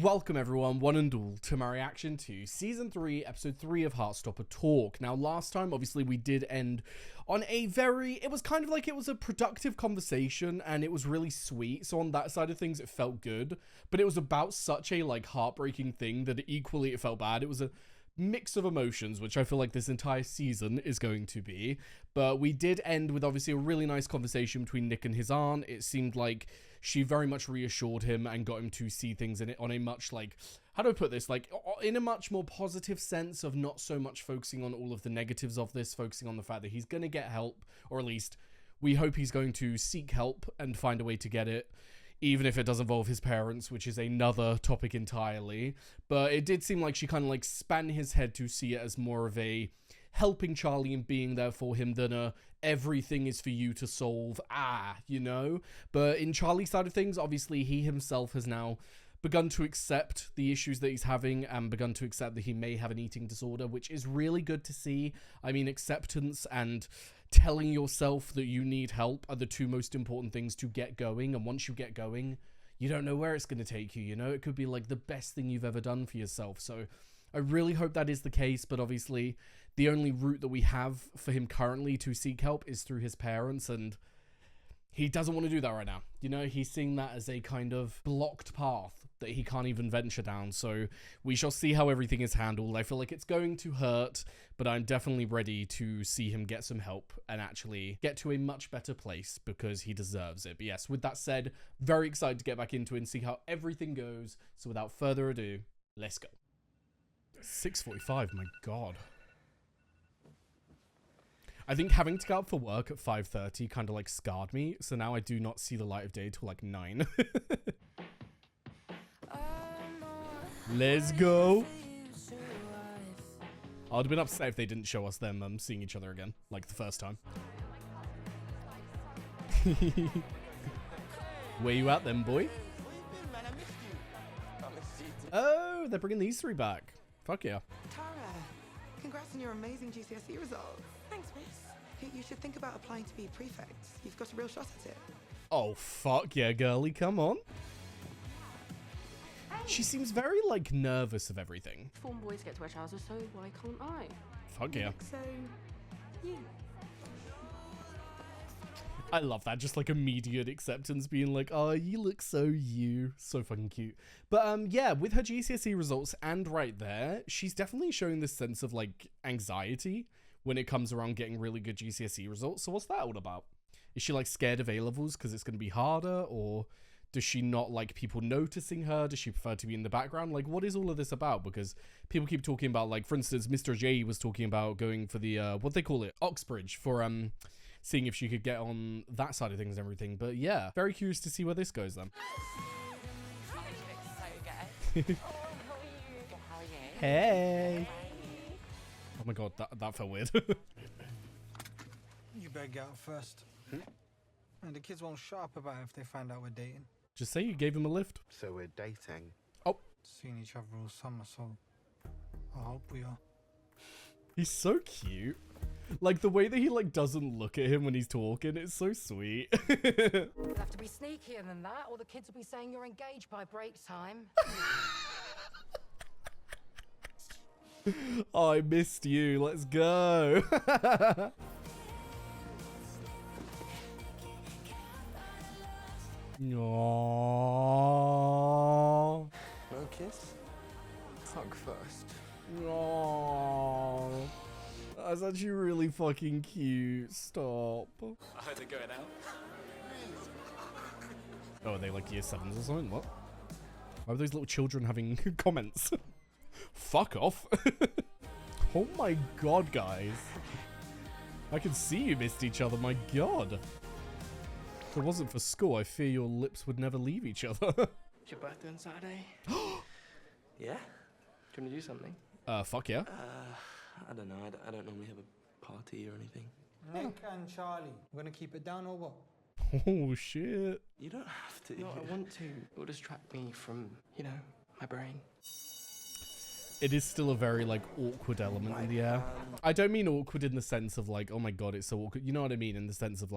Welcome everyone, one and all, to my reaction to Season 3, Episode 3 of Heartstopper Talk. Now, last time, obviously, we did end on it was kind of like it was a productive conversation, and it was really sweet, so on that side of things, it felt good, but it was about such a, heartbreaking thing that equally it felt bad. It was a mix of emotions, which I feel like this entire season is going to be, but we did end with, obviously, a really nice conversation between Nick and his aunt. It seemed like she very much reassured him and got him to see things in it on a much, how do I put this, in a much more positive sense of not so much focusing on all of the negatives of this, focusing on the fact that he's going to get help, or at least we hope he's going to seek help and find a way to get it, even if it does involve his parents, which is another topic entirely. But it did seem like she kind of span his head to see it as more of a helping Charlie and being there for him than a everything is for you to solve, you know? But in Charlie's side of things, obviously he himself has now begun to accept the issues that he's having and begun to accept that he may have an eating disorder, which is really good to see. I mean, acceptance and telling yourself that you need help are the two most important things to get going. And once you get going, you don't know where it's going to take you, you know? It could be the best thing you've ever done for yourself. So I really hope that is the case, but obviously the only route that we have for him currently to seek help is through his parents, and he doesn't want to do that right now. You know, he's seeing that as a kind of blocked path that he can't even venture down. So we shall see how everything is handled. I feel like it's going to hurt, but I'm definitely ready to see him get some help and actually get to a much better place because he deserves it. But yes, with that said, very excited to get back into it and see how everything goes. So without further ado, let's go. 6:45, my god. I think having to get up for work at 5:30 kind of scarred me, so now I do not see the light of day till 9. Let's go. I'd have been upset if they didn't show us them seeing each other again, like the first time. Where you at then, boy? Oh, they're bringing these three back. Fuck yeah. Tara, congrats on your amazing GCSE results. Thanks, miss. You should think about applying to be prefect. You've got a real shot at it. Oh, fuck yeah, girly, come on. Hey. She seems very, nervous of everything. Form boys get to wear trousers, so why can't I? Fuck yeah. So, you. I love that, just immediate acceptance, being oh, you look so you. So fucking cute. But yeah, with her GCSE results and right there, she's definitely showing this sense of anxiety when it comes around getting really good GCSE results. So what's that all about? Is she scared of A-levels because it's going to be harder, or does she not like people noticing her? Does she prefer to be in the background? What is all of this about? Because people keep talking about, for instance, Mr. J was talking about going for the, what they call it, Oxbridge, for, seeing if she could get on that side of things and everything. But yeah, very curious to see where this goes then. Hey. Oh my god, that felt weird. You better get out first. And the kids won't shut up about it if they find out we're dating. Just say you gave him a lift. So we're dating. Oh. Seen each other all summer, so I hope we are. He's so cute. The way that he doesn't look at him when he's talking, it's so sweet. You'll have to be sneakier than that, or the kids will be saying you're engaged by break time. Oh, I missed you. Let's go. Aww. No kiss? Hug first. Aww. That's actually really fucking cute. Stop. I heard they're going out. Oh, are they year 7s or something? What? Why are those little children having comments? Fuck off. Oh my god, guys. I can see you missed each other, my god. If it wasn't for school, I fear your lips would never leave each other. It's your birthday on Saturday? Yeah? Do you want to do something? Fuck yeah. I don't know. I don't normally have a party or anything. Nick and Charlie, we're gonna keep it down or what? Oh shit. You don't have to. No, I want to. It will distract me from, my brain. It is still a very awkward element in the air. I don't mean awkward in the sense of oh my god, it's so awkward. You know what I mean? In the sense of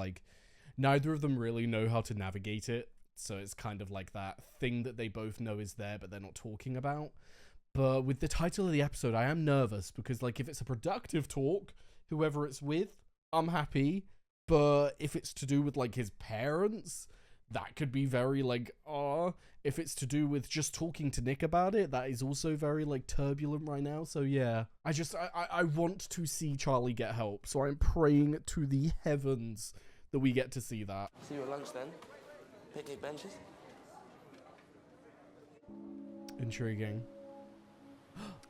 neither of them really know how to navigate it. So it's kind of like that thing that they both know is there, but they're not talking about. But with the title of the episode, I am nervous because, like, if it's a productive talk, whoever it's with, I'm happy. But if it's to do with, like, his parents, that could be very, like, if it's to do with just talking to Nick about it, that is also very, like, turbulent right now. So, yeah, I want to see Charlie get help. So I'm praying to the heavens that we get to see that. See you at lunch then. Picnic benches. Intriguing.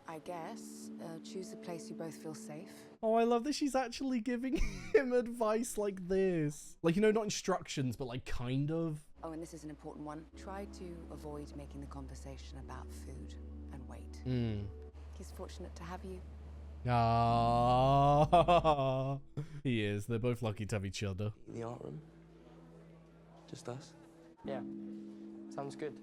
I guess. Choose a place you both feel safe. Oh, I love that she's actually giving him advice like this. Like, you know, not instructions, but like kind of. Oh, and this is an important one. Try to avoid making the conversation about food and weight. He's fortunate to have you. Ah, he is. They're both lucky to have each other. In the art room. Just us. Yeah. Sounds good.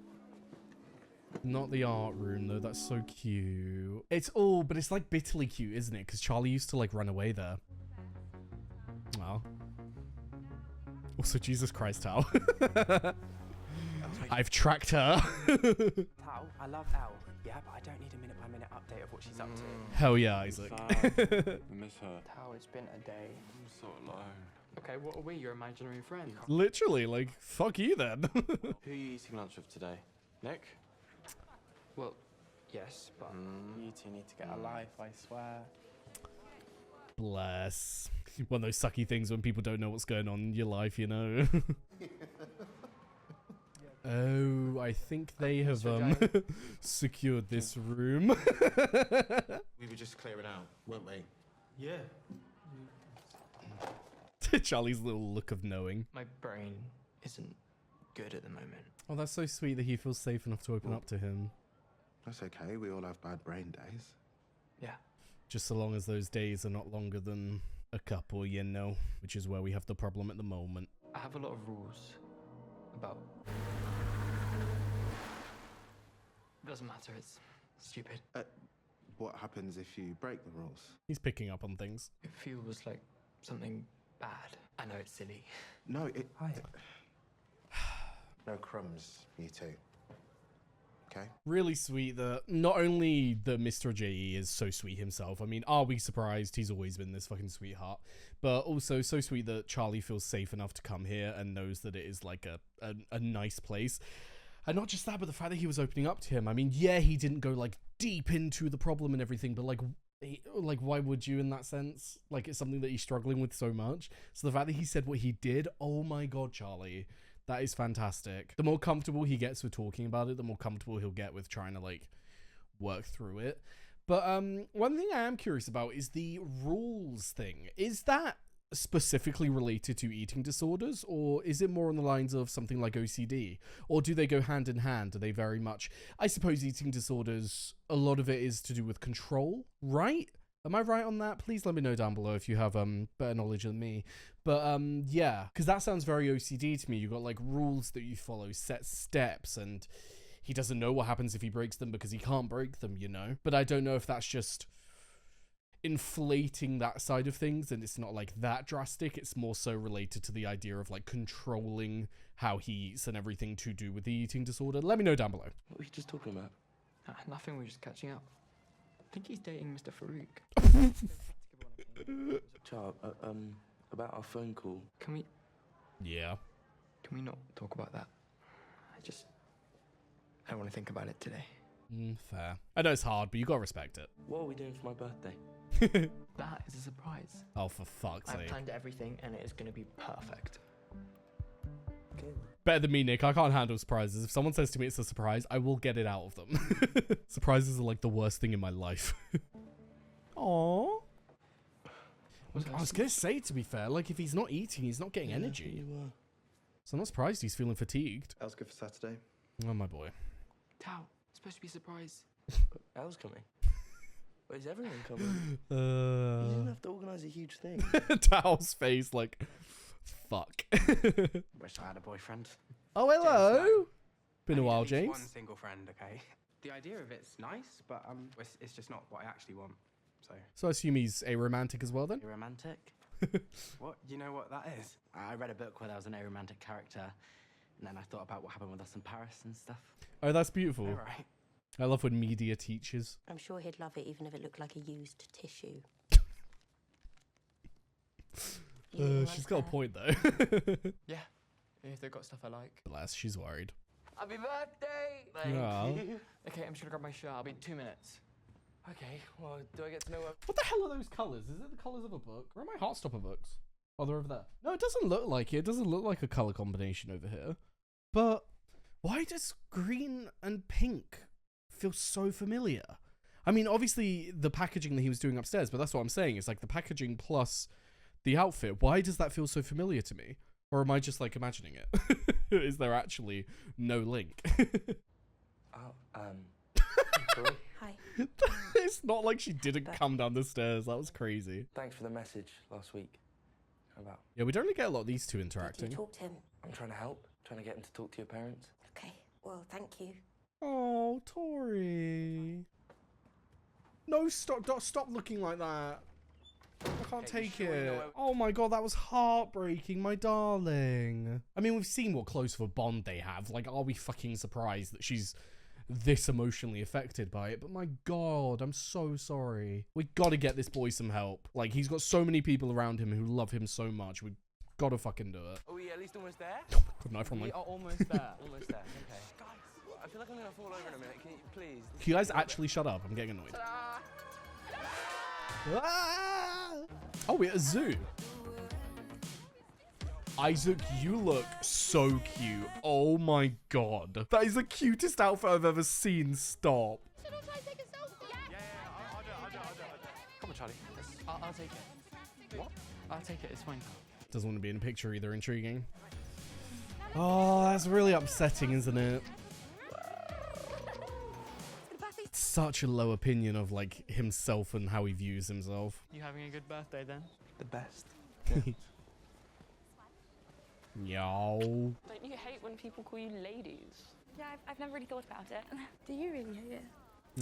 Not the art room though. That's so cute. But it's like bitterly cute, isn't it? Because Charlie used to like run away there. Wow. Also, Jesus Christ, Tao. I've tracked her. Tao, I love Elle. Yeah, but I don't need a minute-by-minute update of what she's up to. Hell yeah, Isaac. I miss her. Tao, it's been a day. I'm so alone. Okay, what are we, your imaginary friends? Literally, like, fuck you then. Who are you eating lunch with today? Nick? Well, yes, but You two need to get a life, I swear. Bless. One of those sucky things when people don't know what's going on in your life, you know. Oh, I think they have secured this room. We were just clearing out, weren't we? Yeah. Charlie's little look of knowing. my brain isn't good at the moment. Oh, that's so sweet that he feels safe enough to open up to him. That's okay, we all have bad brain days. Yeah. Just so long as those days are not longer than a couple, you know, which is where we have the problem at the moment. I have a lot of rules about... Doesn't matter, it's stupid. What happens if you break the rules? He's picking up on things. It feels like something bad. I know it's silly. No, it... Hi. No crumbs, you two. Okay? Really sweet that not only that Mr. J.E. is so sweet himself. I mean, are we surprised? He's always been this fucking sweetheart. But also so sweet that Charlie feels safe enough to come here and knows that it is like a nice place. And not just that, but the fact that he was opening up to him. I mean, yeah, he didn't go like deep into the problem and everything, but like why would you in that sense? Like, it's something that he's struggling with so much. So the fact that he said what he did, oh my God, Charlie, that is fantastic. The more comfortable he gets with talking about it, the more comfortable he'll get with trying to like work through it. But one thing I am curious about is the rules thing. Is that specifically related to eating disorders, or is it more on the lines of something like OCD, or do they go hand in hand? Are they very much, I suppose eating disorders, a lot of it is to do with control, right? Am I right on that? Please let me know down below if you have better knowledge than me. But yeah, because that sounds very OCD to me. You've got like rules that you follow, set steps, and he doesn't know what happens if he breaks them because he can't break them, you know? But I don't know if that's just inflating that side of things and it's not like that drastic. It's more so related to the idea of like controlling how he eats and everything to do with the eating disorder. Let me know down below. What were you just talking about? Nothing, we were just catching up. I think he's dating Mr. Farouk. Char, about our phone call. Can we not talk about that? I don't want to think about it today. Fair. I know it's hard, but you gotta respect it. What are we doing for my birthday? That is a surprise. Oh, for fuck's I've sake. planned everything and it is going to be perfect. Okay. Better than me, Nick. I can't handle surprises. If someone says to me it's a surprise, I will get it out of them. Surprises are like the worst thing in my life. Aww. I was gonna say, to be fair, like if he's not eating, he's not getting energy. So I'm not surprised he's feeling fatigued. That was good for Saturday. Oh my boy. Tao, it's supposed to be a surprise. Elle's coming. Wait, is everyone coming? You didn't have to organise a huge thing. Tao's face like, fuck. Wish I had a boyfriend. Oh, hello. Been a I need while, at least James. One single friend, okay? The idea of it's nice, but it's just not what I actually want. So I assume he's aromantic as well then? Aromantic? What? You know what that is? I read a book where there was an aromantic character, And then I thought about what happened with us in Paris and stuff. Oh, that's beautiful. All right. I love when media teaches. I'm sure he'd love it even if it looked like a used tissue. She's got a point though. Yeah, if they've got stuff I like. Bless, she's worried. Happy birthday! Thank you. Okay, I'm just gonna grab my shirt. I'll be 2 minutes. Okay, well, do I get to know what? What the hell are those colours? Is it the colours of a book? Where are my Heartstopper books? Oh, they're over there. No, it doesn't look like it. It doesn't look like a colour combination over here. But why does green and pink feel so familiar? I mean, obviously the packaging that he was doing upstairs, but that's what I'm saying. It's like the packaging plus the outfit. Why does that feel so familiar to me? Or am I just like imagining it? Is there actually no link? Sorry. Hi. It's not like she didn't come down the stairs. That was crazy. Thanks for the message last week. How about? Yeah, we don't really get a lot of these two Did interacting. you talk to him? I'm trying to help. Trying to get him to talk to your parents. Okay, well, thank you. Oh, Tori. No, stop looking like that. I can't take it. Oh my god, that was heartbreaking, my darling. I mean, we've seen what close of a bond they have. Like, are we fucking surprised that she's this emotionally affected by it? But my god, I'm so sorry. We gotta get this boy some help. Like, he's got so many people around him who love him so much. We gotta fucking do it. Are we at least almost there? Good night from We like. are almost there. Almost there. Okay. Guys, I feel like I'm gonna fall over in a minute. Can you please? Can you guys actually shut up? I'm getting annoyed. Ah! Oh, we're at a zoo. Isaac, you look so cute. Oh my god. That is the cutest outfit I've ever seen. Stop. Yeah, I'll do it. Come on, Charlie. I'll take it. What? I'll take it. It's fine. Doesn't want to be in a picture either. Intriguing. Oh, that's really upsetting, isn't it? Such a low opinion of like himself and how he views himself. You having a good birthday then? The best. Yo. Don't you hate when people call you ladies? Yeah, I've never really thought about it. Do you really hate it?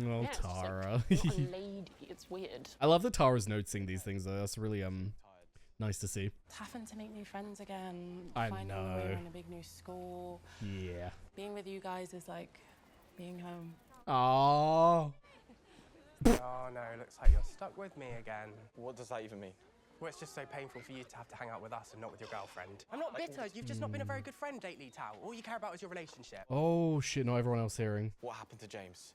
Oh, Yeah, it's just Tara. like, not a lady. It's weird. I love that Tara's noticing these things though. That's really nice to see. It's having to make new friends again. I finding know. a way in a big new school. Yeah. Being with you guys is like being home. Aww. Oh no, looks like you're stuck with me again. What does that even mean? Well, it's just so painful for you to have to hang out with us and not with your girlfriend. I'm not bitter, you've just not been a very good friend lately, Tao. All you care about is your relationship. Oh shit, not everyone else hearing. What happened to James?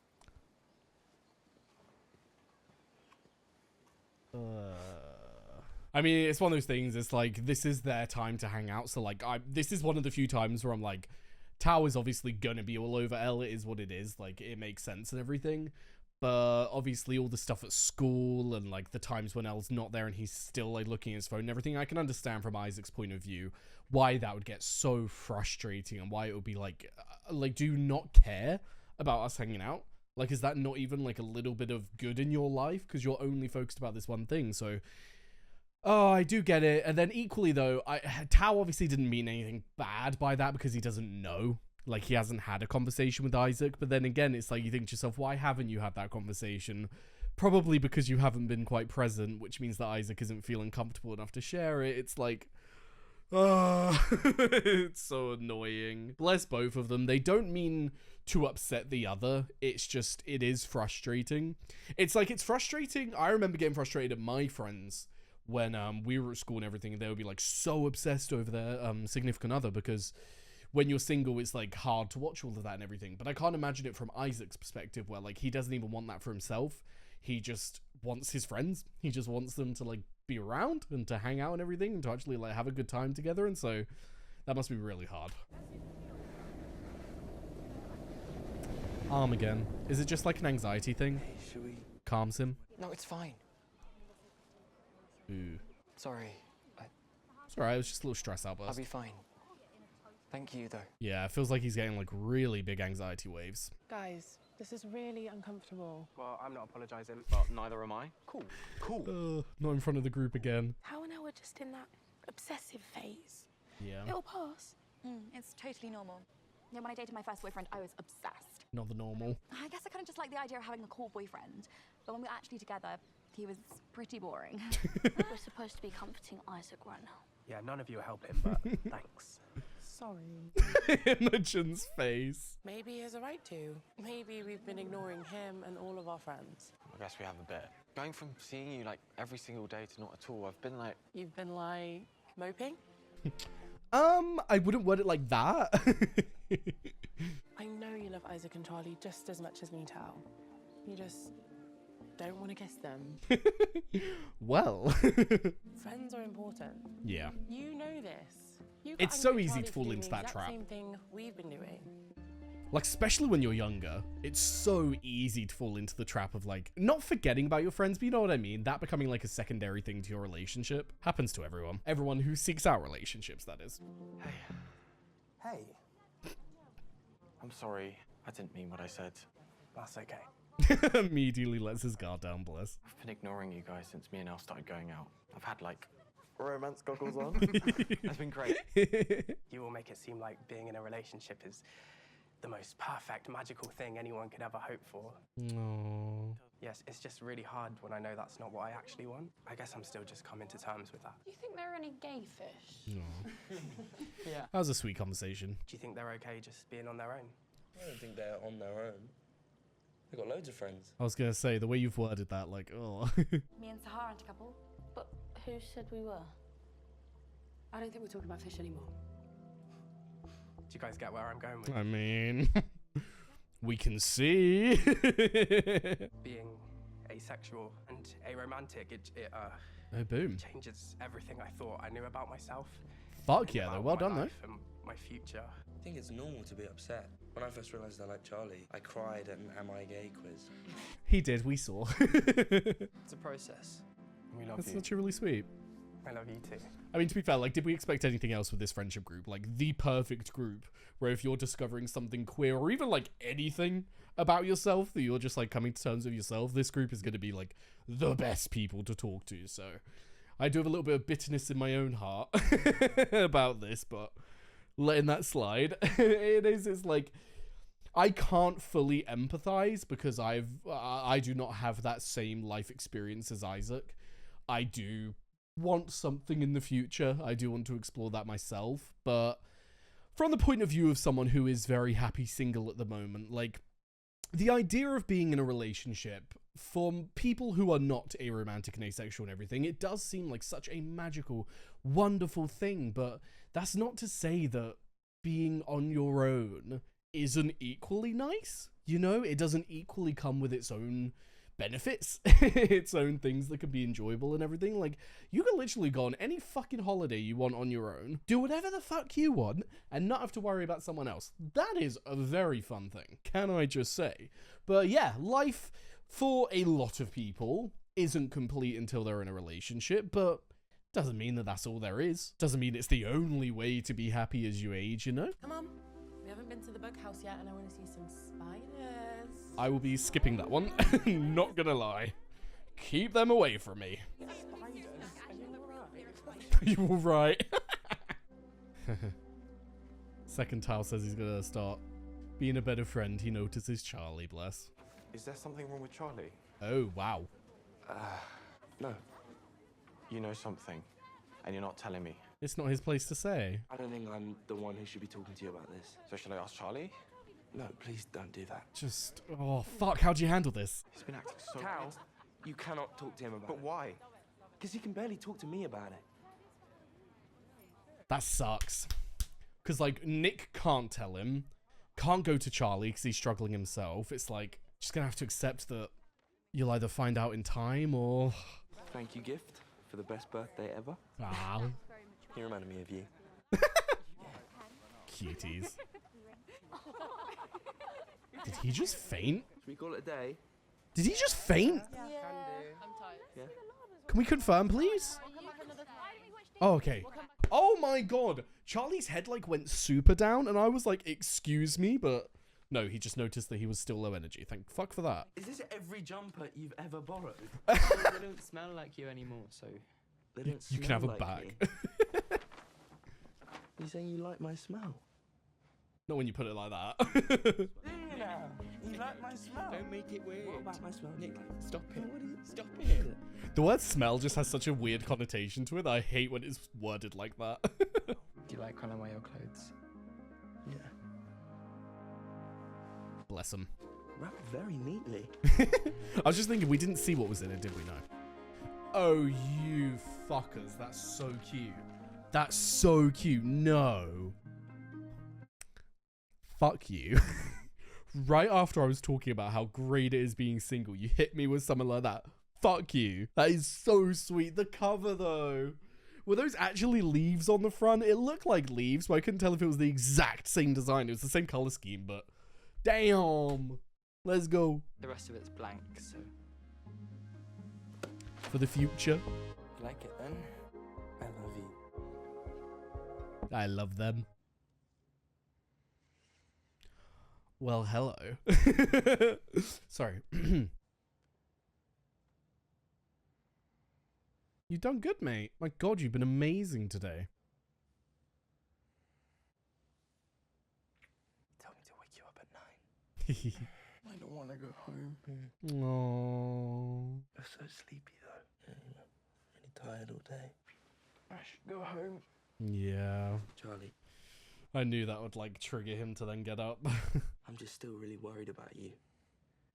I mean, it's one of those things. It's like, this is their time to hang out. So like, this is one of the few times where I'm like, Tao is obviously gonna be all over Elle. It is what it is. Like, it makes sense and everything. But obviously all the stuff at school and like the times when Elle's not there and he's still like looking at his phone and everything, I can understand from Isaac's point of view why that would get so frustrating and why it would be like, do you not care about us hanging out? Like, is that not even like a little bit of good in your life? Because you're only focused about this one thing. So, oh, I do get it. And then equally though, Tao obviously didn't mean anything bad by that because he doesn't know. Like, he hasn't had a conversation with Isaac. But then again, it's like you think to yourself, why haven't you had that conversation? Probably because you haven't been quite present, which means that Isaac isn't feeling comfortable enough to share it. It's like, it's so annoying. Bless both of them. They don't mean to upset the other. It's just, it is frustrating. It's like, it's frustrating. I remember getting frustrated at my friends when we were at school and everything, and they would be like so obsessed over their significant other, because when you're single, it's like hard to watch all of that and everything. But I can't imagine it from Isaac's perspective, where like he doesn't even want that for himself. He just wants his friends. He just wants them to like be around and to hang out and everything and to actually like have a good time together. And so that must be really hard. Arm again. Is it just like an anxiety thing? Hey, should we? Calms him? No, it's fine. Ooh. Sorry. It's alright, it was just a little stress outburst. I'll be fine. Thank you, though. Yeah, it feels like he's getting like really big anxiety waves. Guys, this is really uncomfortable. Well, I'm not apologising. But neither am I. Cool. Not in front of the group again. How and I were just in that obsessive phase. Yeah. It'll pass. It's totally normal. Yeah, when I dated my first boyfriend, I was obsessed. Not the normal. I guess I kind of just like the idea of having a cool boyfriend. But when we were actually together, he was pretty boring. We're supposed to be comforting Isaac right now. Yeah, none of you are helping, but thanks. sorry. Imogen's face. Maybe he has a right to. Maybe we've been ignoring him and all of our friends. I guess we have a bit. Going from seeing you like every single day to not at all, I've been like... You've been like moping? I wouldn't word it like that. I know you love Isaac and Charlie just as much as me, Tal. You just don't want to kiss them. Well. Friends are important. Yeah. You know this. You It's so easy to fall into that trap. Same thing we've been doing. Like, especially when you're younger, it's so easy to fall into the trap of, like, not forgetting about your friends, but you know what I mean? That becoming, like, a secondary thing to your relationship. Happens to everyone. Everyone who seeks out relationships, that is. Hey. I'm sorry. I didn't mean what I said. That's okay. Immediately lets his guard down, bless. I've been ignoring you guys since me and Elle started going out. I've had, like, romance goggles on. That's been great. You all make it seem like being in a relationship is the most perfect, magical thing anyone could ever hope for. No. Yes, it's just really hard when I know that's not what I actually want. I guess I'm still just coming to terms with that. Do you think there are any gay fish? No. Yeah. That was a sweet conversation. Do you think they're okay just being on their own? I don't think they're on their own. They've got loads of friends. I was gonna say, the way you've worded that, like, oh. Me and Sahar aren't a couple. But who said we were? I don't think we're talking about fish anymore. Do you guys get where I'm going with I mean, we can see. being asexual and aromantic? Oh, boom. Changes everything I thought I knew about myself. Fuck yeah, though. Well done, though. And my future. I think it's normal to be upset. When I first realised I liked Charlie, I cried at an Am I Gay quiz. He did, we saw. It's a process. We love That's you. actually really sweet. I love you too. I mean, to be fair, like, did we expect anything else with this friendship group? Like, the perfect group where if you're discovering something queer or even, like, anything about yourself that you're just, like, coming to terms with yourself, this group is going to be, like, the best people to talk to. So I do have a little bit of bitterness in my own heart about this, but letting that slide. It's like, I can't fully empathize because I do not have that same life experience as Isaac. I do want something in the future. I do want to explore that myself, but from the point of view of someone who is very happy single at the moment, like, the idea of being in a relationship for people who are not aromantic and asexual and everything, it does seem like such a magical, wonderful thing, but that's not to say that being on your own isn't equally nice. You know, it doesn't equally come with its own benefits, its own things that can be enjoyable and everything. Like, you can literally go on any fucking holiday you want on your own, do whatever the fuck you want, and not have to worry about someone else. That is a very fun thing, can I just say? But yeah, life for a lot of people isn't complete until they're in a relationship, but doesn't mean that that's all there is. Doesn't mean it's the only way to be happy as you age, you know? Come on. We haven't been to the bug house yet, and I want to see some spiders. I will be skipping that one. Not gonna lie. Keep them away from me. Spiders? Are you alright? Second Tao says he's gonna start being a better friend. He notices Charlie, bless. Is there something wrong with Charlie? Oh, wow. No. You know something, and you're not telling me. It's not his place to say. I don't think I'm the one who should be talking to you about this. So should I ask Charlie? No, please don't do that. Just, oh, fuck, how'd you handle this? He's been acting so... Cal, you cannot talk to him about it. But why? Because he can barely talk to me about it. That sucks. Because, like, Nick can't tell him. Can't go to Charlie because he's struggling himself. It's like, just gonna have to accept that you'll either find out in time or... Thank you, gift, for the best birthday ever. Wow. He reminded me of you. Cuties. Did he just faint? Should we call it a day? Did he just faint? Yeah. I'm tired. Yeah. Can we confirm, please? Oh, okay. Oh my god. Charlie's head, like, went super down, and I was like, excuse me, but... No, he just noticed that he was still low energy. Thank fuck for that. Is this every jumper you've ever borrowed? They don't smell like you anymore, so... They don't You can smell have a like bag. me. You saying you like my smell? Not when you put it like that. You like my smell? Don't make it weird. What about my smell? Nick, stop it. What is it? Stop it. The word smell just has such a weird connotation to it. I hate when it's worded like that. Do you like when I wear your clothes? Yeah. Bless him. Wrapped very neatly. I was just thinking, we didn't see what was in it, did we? No. Oh, you fuckers. That's so cute. That's so cute. No. Fuck you. Right after I was talking about how great it is being single, you hit me with something like that. Fuck you. That is so sweet. The cover, though. Were those actually leaves on the front? It looked like leaves, but I couldn't tell if it was the exact same design. It was the same color scheme, but damn. Let's go. The rest of it's blank, so. For the future. Like it then? I love you. I love them. Well, hello. Sorry. You've done good, mate. My God, you've been amazing today. Tell me to wake you up at 9. I don't want to go home. Aww. I'm so sleepy though. Yeah, really tired all day. I should go home. Yeah. Charlie, I knew that would like trigger him to then get up. I'm just still really worried about you.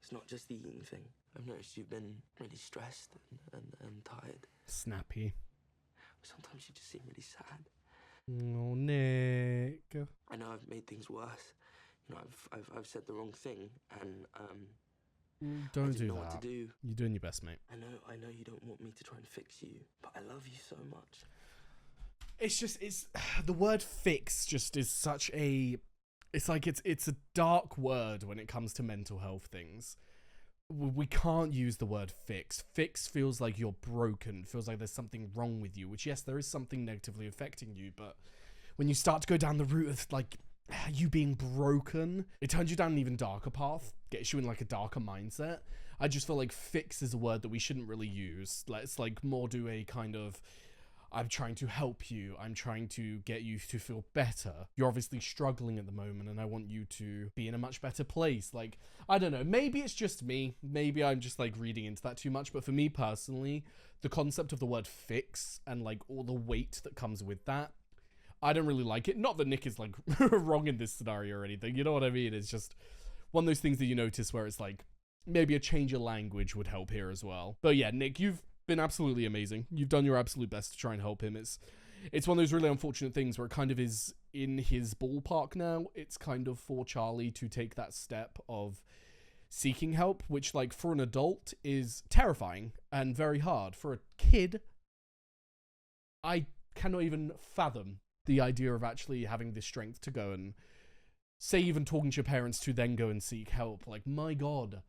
It's not just the eating thing. I've noticed you've been really stressed and tired. Snappy. Sometimes you just seem really sad. Oh, Nick. I know I've made things worse. You know, I've said the wrong thing, and Don't I do didn't know that. what to do. You're doing your best, mate. I know you don't want me to try and fix you, but I love you so much. It's the word fix just is such a, it's like it's a dark word when it comes to mental health things. We can't use the word fix. Fix feels like you're broken, feels like there's something wrong with you, which yes, there is something negatively affecting you, but when you start to go down the route of like you being broken, it turns you down an even darker path, gets you in like a darker mindset. I just feel like fix is a word that we shouldn't really use. Let's like more do a kind of, I'm trying to help you. I'm trying to get you to feel better. You're obviously struggling at the moment and I want you to be in a much better place. Like, I don't know, maybe it's just me. Maybe I'm just like reading into that too much. But for me personally, the concept of the word fix and like all the weight that comes with that, I don't really like it. Not that Nick is like wrong in this scenario or anything. You know what I mean? It's just one of those things that you notice where it's like, maybe a change of language would help here as well. But yeah, Nick, you've been absolutely amazing. You've done your absolute best to try and help him. It's one of those really unfortunate things where it kind of is in his ballpark now. It's kind of for Charlie to take that step of seeking help, which like for an adult is terrifying and very hard. For a kid, I cannot even fathom the idea of actually having the strength to go and say, even talking to your parents to then go and seek help. Like, my God,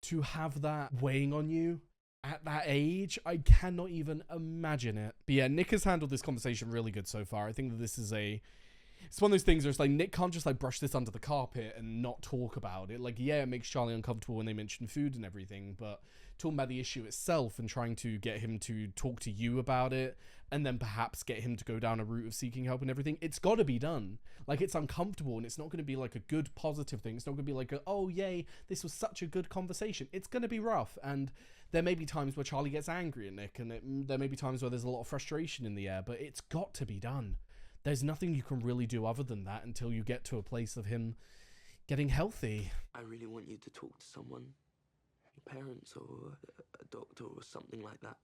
to have that weighing on you at that age, I cannot even imagine it. But yeah, Nick has handled this conversation really good so far. I think that this is it's one of those things where it's like, Nick can't just like brush this under the carpet and not talk about it. Like, yeah, it makes Charlie uncomfortable when they mention food and everything, but talking about the issue itself and trying to get him to talk to you about it and then perhaps get him to go down a route of seeking help and everything, it's got to be done. Like, it's uncomfortable and it's not going to be like a good positive thing. It's not going to be like, oh yay, this was such a good conversation. It's going to be rough, and there may be times where Charlie gets angry at Nick, and there may be times where there's a lot of frustration in the air, but it's got to be done. There's nothing you can really do other than that until you get to a place of him getting healthy. I really want you to talk to someone, your parents or a doctor or something like that.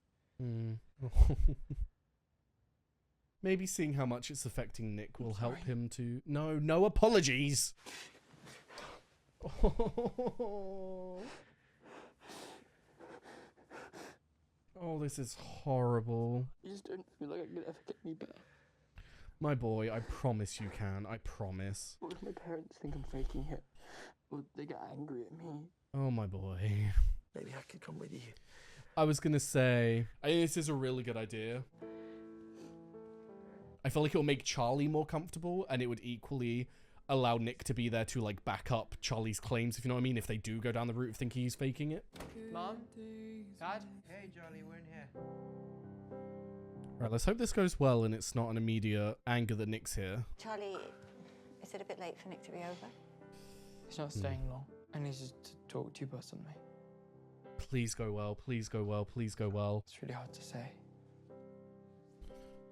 Maybe seeing how much it's affecting Nick will help him to... No apologies! Oh, this is horrible. I just don't feel like I could ever get any better. My boy, I promise you can. I promise. What if my parents think I'm faking it? Or they get angry at me? Oh, my boy. Maybe I could come with you. I was gonna say, I think this is a really good idea. I feel like it'll make Charlie more comfortable, and it would equally allow Nick to be there to like back up Charlie's claims, if you know what I mean, if they do go down the route of thinking he's faking it. Mom? Dad? Hey, Charlie, we're in here. Right, let's hope this goes well and it's not an immediate anger that Nick's here. Charlie, is it a bit late for Nick to be over? He's not staying long. I need to talk to you personally. Please go well, please go well, please go well. It's really hard to say.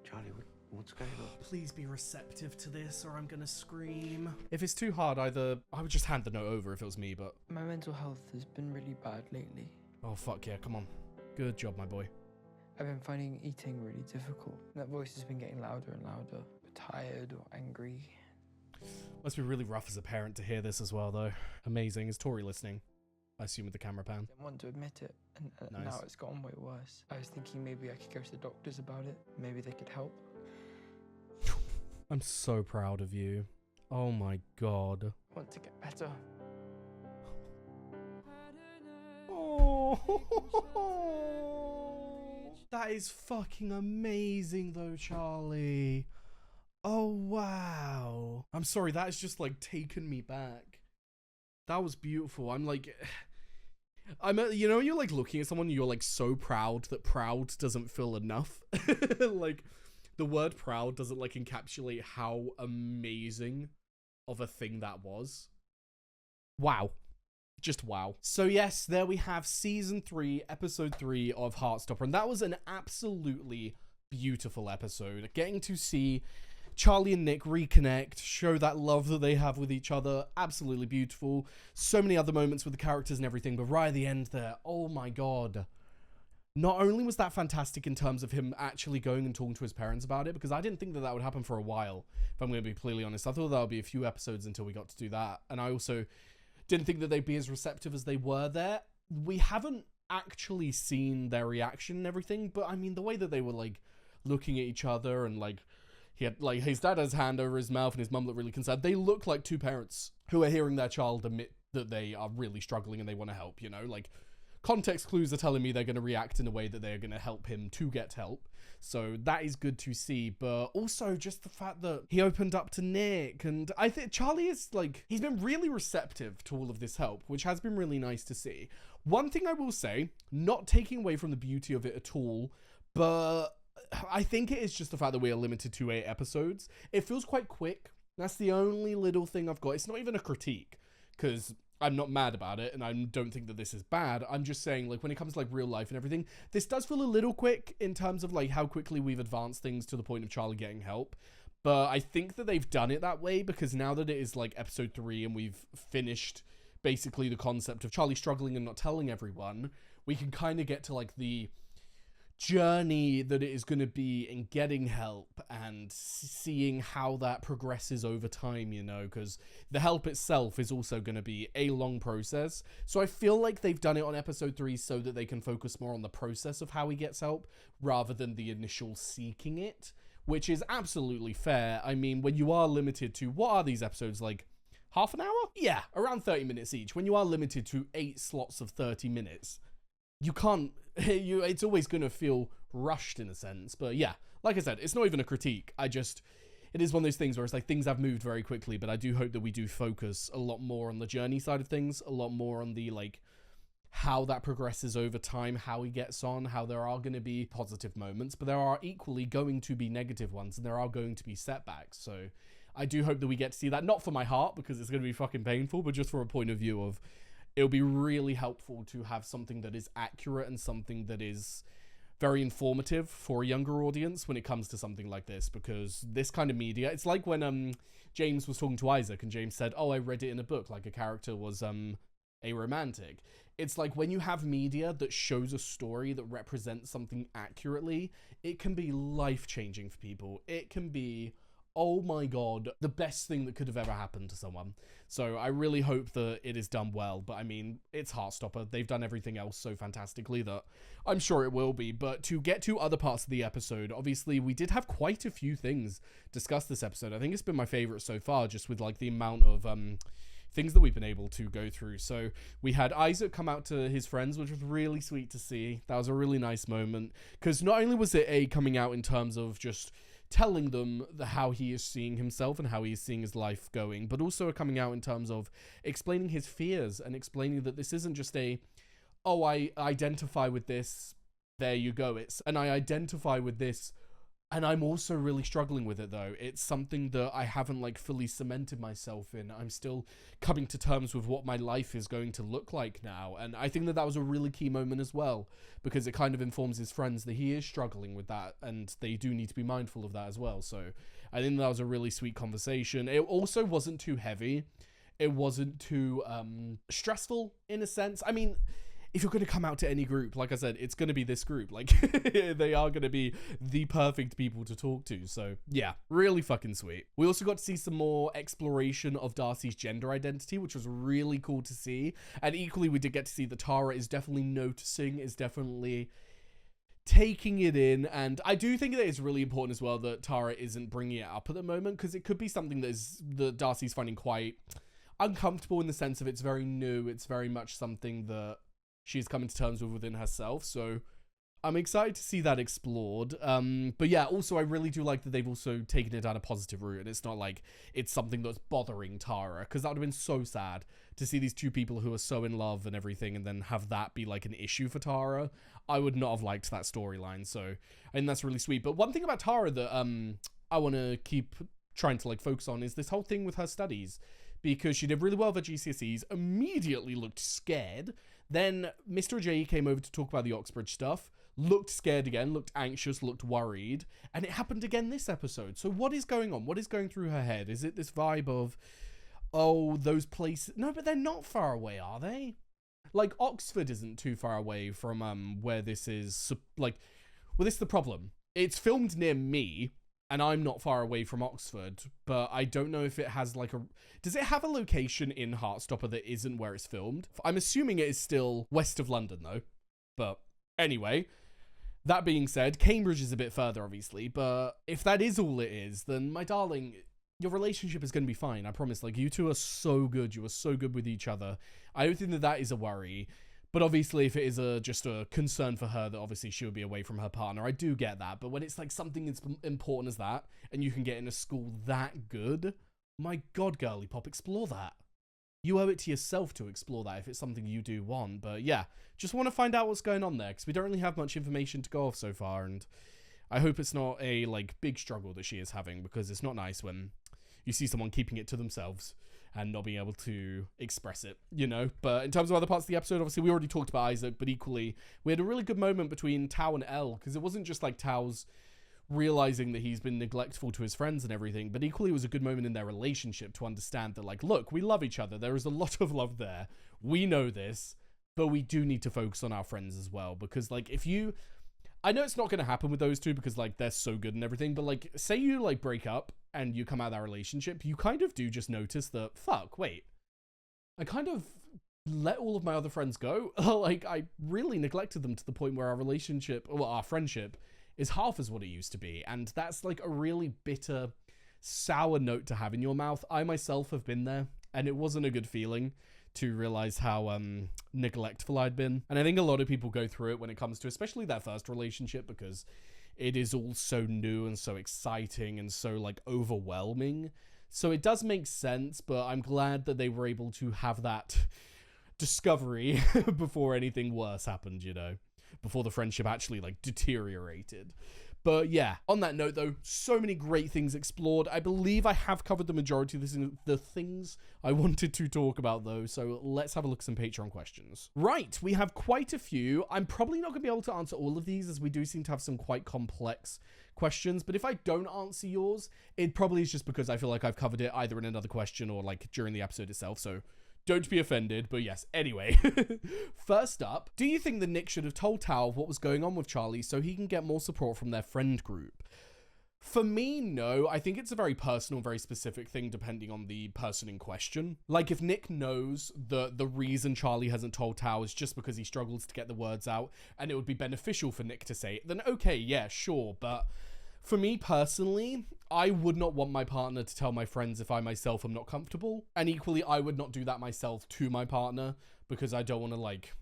Charlie, What's going on? Please be receptive to this or I'm gonna scream. If it's too hard, either I would just hand the note over if it was me, but... My mental health has been really bad lately. Oh, fuck yeah, come on. Good job, my boy. I've been finding eating really difficult. That voice has been getting louder and louder. Tired or angry. Must be really rough as a parent to hear this as well, though. Amazing. Is Tori listening? I assume with the camera pan. I didn't want to admit it, and Nice. now it's gotten way worse. I was thinking maybe I could go to the doctors about it. Maybe they could help. I'm so proud of you. Oh my god. I want to get better. Oh, that is fucking amazing though, Charlie. Oh wow. I'm sorry, that has just like taken me back. That was beautiful. I'm like, you know, you're like looking at someone, you're like so proud that proud doesn't feel enough. Like the word proud doesn't like encapsulate how amazing of a thing that was. Wow. Just wow. So yes, there we have season 3, episode 3 of Heartstopper. And that was an absolutely beautiful episode. Getting to see Charlie and Nick reconnect, show that love that they have with each other. Absolutely beautiful. So many other moments with the characters and everything. But right at the end there, oh my god. Not only was that fantastic in terms of him actually going and talking to his parents about it, because I didn't think that that would happen for a while, if I'm going to be completely honest. I thought that would be a few episodes until we got to do that. And I also didn't think that they'd be as receptive as they were there. We haven't actually seen their reaction and everything, but I mean, the way that they were like looking at each other and like, he had like his dad had his hand over his mouth and his mum looked really concerned. They look like two parents who are hearing their child admit that they are really struggling and they want to help, you know, like context clues are telling me they're going to react in a way that they're going to help him to get help. So that is good to see, but also just the fact that he opened up to Nick, and I think Charlie is like, he's been really receptive to all of this help, which has been really nice to see. One thing I will say, not taking away from the beauty of it at all, but I think it is just the fact that we are limited to 8 episodes. It feels quite quick. That's the only little thing I've got. It's not even a critique, because I'm not mad about it, and I don't think that this is bad. I'm just saying, like, when it comes to, like, real life and everything, this does feel a little quick in terms of, like, how quickly we've advanced things to the point of Charlie getting help. But I think that they've done it that way because now that it is, like, episode 3 and we've finished, basically, the concept of Charlie struggling and not telling everyone, we can kind of get to, like, the journey that it is going to be in getting help and seeing how that progresses over time, you know, because the help itself is also going to be a long process. So I feel like they've done it on episode 3 so that they can focus more on the process of how he gets help rather than the initial seeking it, which is absolutely fair. I mean, when you are limited to, what are these episodes, like half an hour? Yeah, around 30 minutes each. When you are limited to 8 slots of 30 minutes, you can't, it's always going to feel rushed in a sense. But yeah, like I said, it's not even a critique. It is one of those things where it's like things have moved very quickly, but I do hope that we do focus a lot more on the journey side of things, a lot more on the, like, how that progresses over time, how he gets on, how there are going to be positive moments, but there are equally going to be negative ones, and there are going to be setbacks. So I do hope that we get to see that, not for my heart, because it's going to be fucking painful, but just from a point of view of, it'll be really helpful to have something that is accurate and something that is very informative for a younger audience when it comes to something like this, because this kind of media, it's like when James was talking to Isaac and James said, oh, I read it in a book, like a character was a romantic. It's like when you have media that shows a story that represents something accurately, it can be life-changing for people. It can be, oh my god, the best thing that could have ever happened to someone. So I really hope that it is done well, but I mean, it's Heartstopper. They've done everything else so fantastically that I'm sure it will be. But to get to other parts of the episode, obviously we did have quite a few things discussed this episode. I think it's been my favorite so far, just with like the amount of things that we've been able to go through. So we had Isaac come out to his friends, which was really sweet to see. That was a really nice moment, because not only was it a coming out in terms of just telling them how he is seeing himself and how he is seeing his life going, but also coming out in terms of explaining his fears and explaining that this isn't just a, oh, I identify with this, there you go. It's, and I identify with this, And I'm also really struggling with it, though. It's something that I haven't, like, fully cemented myself in. I'm still coming to terms with what my life is going to look like now. And I think that that was a really key moment as well, because it kind of informs his friends that he is struggling with that, and they do need to be mindful of that as well. So I think that was a really sweet conversation. It also wasn't too heavy. It wasn't too stressful, in a sense. I mean, if you're going to come out to any group, like I said, it's going to be this group. Like, they are going to be the perfect people to talk to. So, yeah, really fucking sweet. We also got to see some more exploration of Darcy's gender identity, which was really cool to see. And equally, we did get to see that Tara is definitely noticing, is definitely taking it in. And I do think that it's really important as well that Tara isn't bringing it up at the moment, because it could be something that Darcy's finding quite uncomfortable, in the sense of it's very new. It's very much something that she's coming to terms with within herself. So I'm excited to see that explored. But yeah, also I really do like that they've also taken it down a positive route, and it's not like it's something that's bothering Tara, because that would have been so sad to see these two people who are so in love and everything, and then have that be like an issue for Tara. I would not have liked that storyline. So I think that's really sweet. But one thing about Tara that I want to keep trying to like focus on is this whole thing with her studies, because she did really well for GCSEs, immediately looked scared. Then Mr. J came over to talk about the Oxbridge stuff, looked scared again, looked anxious, looked worried, and it happened again this episode. So what is going on? What is going through her head? Is it this vibe of, oh, those places? No, but they're not far away, are they? Like, Oxford isn't too far away from where this is. Like, well, this is the problem. It's filmed near me, and I'm not far away from Oxford, but I don't know if it has like a... Does it have a location in Heartstopper that isn't where it's filmed? I'm assuming it is still west of London, though. But anyway, that being said, Cambridge is a bit further, obviously, but if that is all it is, then my darling, your relationship is going to be fine. I promise. Like, you two are so good. You are so good with each other. I don't think that that is a worry. But obviously, if it is just a concern for her that obviously she'll be away from her partner, I do get that. But when it's like something as important as that, and you can get in a school that good, my God, girly pop, explore that. You owe it to yourself to explore that if it's something you do want. But yeah, just want to find out what's going on there, because we don't really have much information to go off so far. And I hope it's not a like big struggle that she is having, because it's not nice when you see someone keeping it to themselves and not being able to express it, you know? But in terms of other parts of the episode, obviously we already talked about Isaac, but equally, we had a really good moment between Tao and Elle, because it wasn't just like Tao's realizing that he's been neglectful to his friends and everything, but equally it was a good moment in their relationship to understand that, like, look, we love each other. There is a lot of love there. We know this, but we do need to focus on our friends as well, because, like, if you... I know it's not going to happen with those two because, like, they're so good and everything, but, like, say you, like, break up and you come out of that relationship, you kind of do just notice that, fuck, wait, I kind of let all of my other friends go. Like, I really neglected them to the point where our relationship, well, our friendship is half as what it used to be. And that's, like, a really bitter, sour note to have in your mouth. I myself have been there, and it wasn't a good feeling to realize how neglectful I'd been. And I think a lot of people go through it when it comes to especially their first relationship, because it is all so new and so exciting and so like overwhelming. So it does make sense, but I'm glad that they were able to have that discovery before anything worse happened, you know, before the friendship actually like deteriorated. But yeah, on that note though, so many great things explored. I believe I have covered the majority of the things I wanted to talk about though, so let's have a look at some Patreon questions. Right, we have quite a few. I'm probably not going to be able to answer all of these, as we do seem to have some quite complex questions, but if I don't answer yours, it probably is just because I feel like I've covered it either in another question or like during the episode itself, so don't be offended, but yes. Anyway, first up, do you think that Nick should have told Tao what was going on with Charlie so he can get more support from their friend group? For me, no. I think it's a very personal, very specific thing depending on the person in question. Like, if Nick knows that the reason Charlie hasn't told Tao is just because he struggles to get the words out and it would be beneficial for Nick to say it, then okay, yeah, sure, but for me personally, I would not want my partner to tell my friends if I myself am not comfortable. And equally, I would not do that myself to my partner because I don't want to like...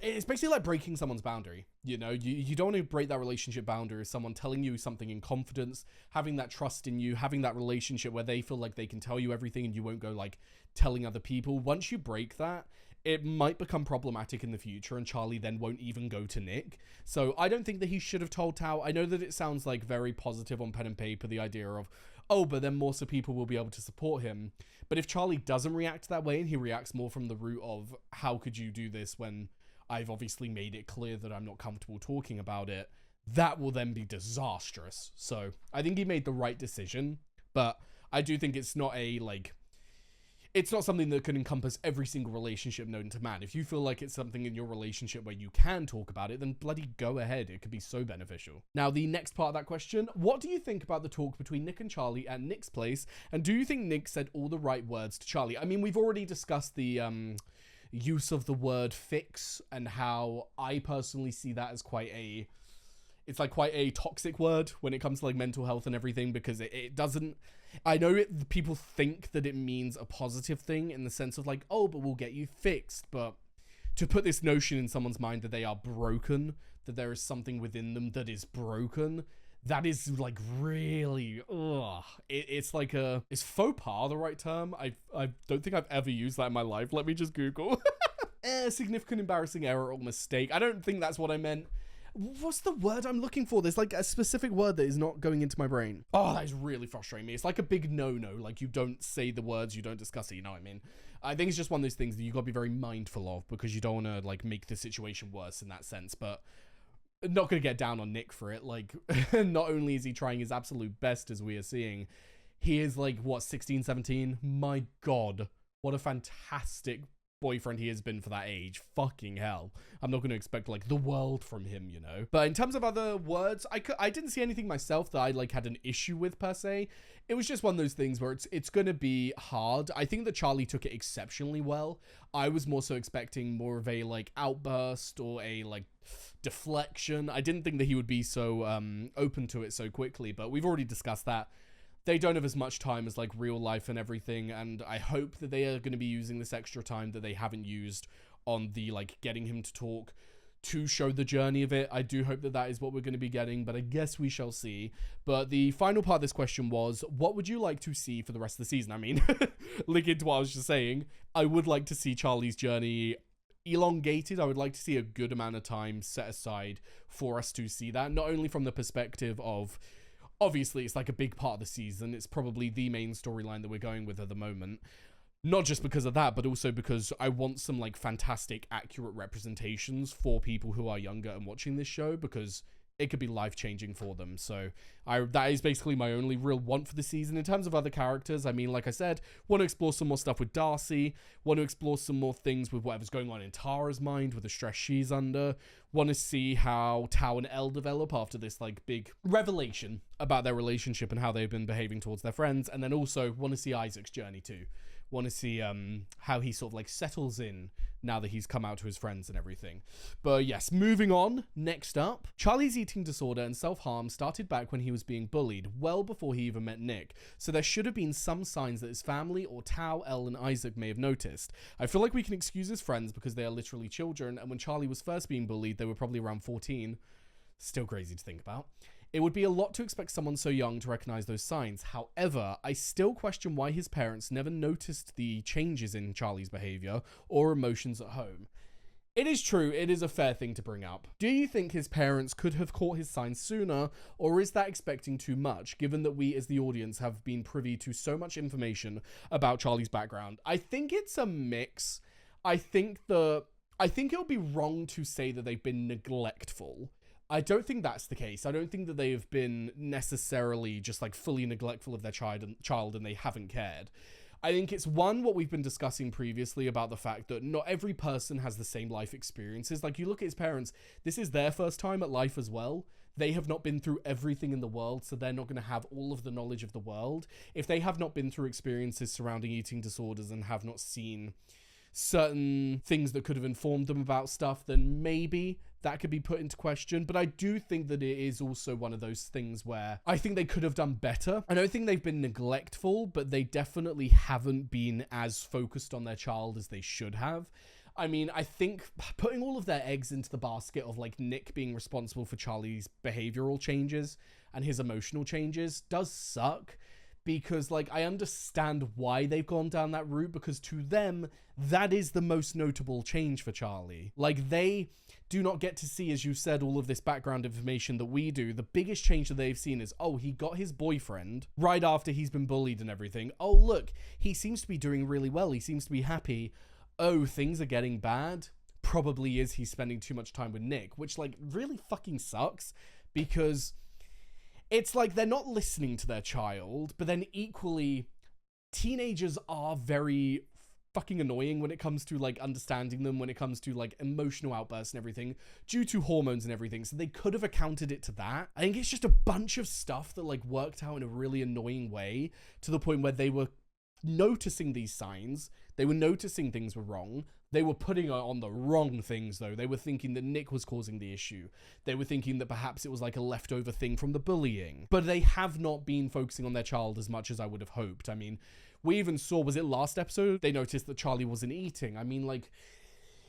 It's basically like breaking someone's boundary. You know, you don't want to break that relationship boundary. Someone telling you something in confidence, having that trust in you, having that relationship where they feel like they can tell you everything and you won't go like telling other people. Once you break that, it might become problematic in the future and Charlie then won't even go to Nick. So I don't think that he should have told Tao. I know that it sounds like very positive on pen and paper, the idea of, oh, but then more so people will be able to support him. But if Charlie doesn't react that way and he reacts more from the root of, how could you do this when I've obviously made it clear that I'm not comfortable talking about it, that will then be disastrous. So I think he made the right decision, but I do think it's not a, like, it's not something that can encompass every single relationship known to man. If you feel like it's something in your relationship where you can talk about it, then bloody go ahead. It could be so beneficial. Now, the next part of that question, what do you think about the talk between Nick and Charlie at Nick's place? And do you think Nick said all the right words to Charlie? I mean, we've already discussed the use of the word fix and how I personally see that as quite a, it's like quite a toxic word when it comes to like mental health and everything, because it doesn't, I know people think that it means a positive thing in the sense of like, oh, but we'll get you fixed. But to put this notion in someone's mind that they are broken, that there is something within them that is broken, that is like really, it's like a, is faux pas the right term? I don't think I've ever used that in my life. Let me just Google. Significant embarrassing error or mistake. I don't think that's what I meant. What's the word I'm looking for? There's like a specific word that is not going into my brain. Oh, that is really frustrating me. It's like a big no-no. Like, you don't say the words, you don't discuss it, you know what I mean? I think it's just one of those things that you got to be very mindful of, because you don't want to like make the situation worse in that sense. But not going to get down on Nick for it. Like, not only is he trying his absolute best, as we are seeing, he is like, what, 16, 17? My God, what a fantastic boyfriend he has been for that age. Fucking hell. I'm not going to expect like the world from him, you know. But in terms of other words, I didn't see anything myself that I like had an issue with per se. It was just one of those things where it's going to be hard. I think that Charlie took it exceptionally well. I was more so expecting more of a like outburst or a like deflection. I didn't think that he would be so open to it so quickly, but we've already discussed that. They don't have as much time as like real life and everything, and I hope that they are going to be using this extra time that they haven't used on the like getting him to talk to show the journey of it. I do hope that that is what we're going to be getting, but I guess we shall see. But the final part of this question was, what would you like to see for the rest of the season? I mean, link into what I was just saying, I would like to see Charlie's journey elongated. I would like to see a good amount of time set aside for us to see that, not only from the perspective of, obviously, it's like a big part of the season. It's probably the main storyline that we're going with at the moment. Not just because of that, but also because I want some like fantastic, accurate representations for people who are younger and watching this show, because it could be life-changing for them. So that is basically my only real want for the season. In terms of other characters, I mean, like I said, want to explore some more stuff with Darcy, want to explore some more things with whatever's going on in Tara's mind, with the stress she's under, want to see how Tao and Elle develop after this like big revelation about their relationship and how they've been behaving towards their friends, and then also want to see Isaac's journey too. Want to see how he sort of like settles in now that he's come out to his friends and everything. But yes, moving on. Next up, Charlie's eating disorder and self-harm started back when he was being bullied, well before he even met Nick. So there should have been some signs that his family or Tao, Elle, and Isaac may have noticed. I feel like we can excuse his friends because they are literally children, and when Charlie was first being bullied, they were probably around 14. Still crazy to think about. It would be a lot to expect someone so young to recognize those signs. However, I still question why his parents never noticed the changes in Charlie's behavior or emotions at home. It is true, it is a fair thing to bring up. Do you think his parents could have caught his signs sooner, or is that expecting too much, given that we as the audience have been privy to so much information about Charlie's background? I think it's a mix. I think it would be wrong to say that they've been neglectful. I don't think that's the case. I don't think that they have been necessarily just like fully neglectful of their child and they haven't cared. I think it's what we've been discussing previously about the fact that not every person has the same life experiences. Like, you look at his parents, this is their first time at life as well. They have not been through everything in the world, so they're not going to have all of the knowledge of the world. If they have not been through experiences surrounding eating disorders and have not seen certain things that could have informed them about stuff, then maybe that could be put into question. But I do think that it is also one of those things where I think they could have done better. I don't think they've been neglectful, but they definitely haven't been as focused on their child as they should have. I mean, I think putting all of their eggs into the basket of like Nick being responsible for Charlie's behavioral changes and his emotional changes does suck, because like I understand why they've gone down that route, because to them that is the most notable change for Charlie. Like, they do not get to see, as you said, all of this background information that we do. The biggest change that they've seen is, oh, he got his boyfriend right after he's been bullied and everything. Oh, look, he seems to be doing really well. He seems to be happy. Oh, things are getting bad. Probably is he's spending too much time with Nick, which like really fucking sucks, because it's like they're not listening to their child, but then equally teenagers are very fucking annoying when it comes to like understanding them, when it comes to like emotional outbursts and everything, due to hormones and everything. So they could have accounted it to that. I think it's just a bunch of stuff that like worked out in a really annoying way, to the point where they were noticing these signs, they were noticing things were wrong. They were putting on the wrong things, though. They were thinking that Nick was causing the issue. They were thinking that perhaps it was like a leftover thing from the bullying. But they have not been focusing on their child as much as I would have hoped. I mean, we even saw, was it last episode? They noticed that Charlie wasn't eating. I mean, like,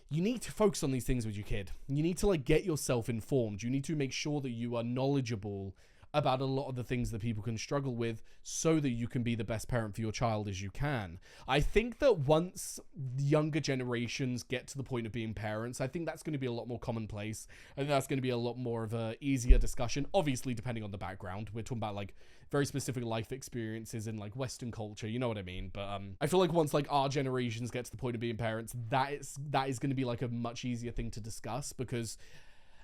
you need to focus on these things with your kid. You need to, like, get yourself informed. You need to make sure that you are knowledgeable about a lot of the things that people can struggle with, so that you can be the best parent for your child as you can. I think that once younger generations get to the point of being parents, I think that's going to be a lot more commonplace. I think that's going to be a lot more of a easier discussion, obviously depending on the background. We're talking about like very specific life experiences in like Western culture, you know what I mean? But I feel like once like our generations get to the point of being parents, that is going to be like a much easier thing to discuss, because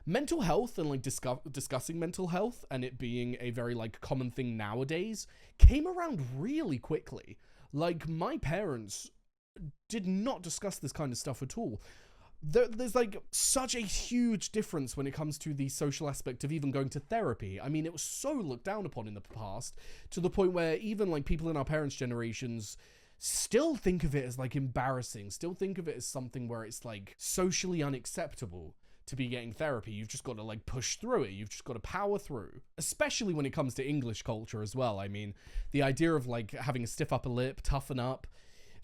mental health and like discussing mental health and it being a very like common thing nowadays came around really quickly. Like, my parents did not discuss this kind of stuff at all. There's like such a huge difference when it comes to the social aspect of even going to therapy. I mean, it was so looked down upon in the past, to the point where even like people in our parents' generations still think of it as like embarrassing, still think of it as something where it's like socially unacceptable to be getting therapy. You've just got to like push through it. You've just got to power through, especially when it comes to English culture as well. I mean, the idea of like having a stiff upper lip, toughen up,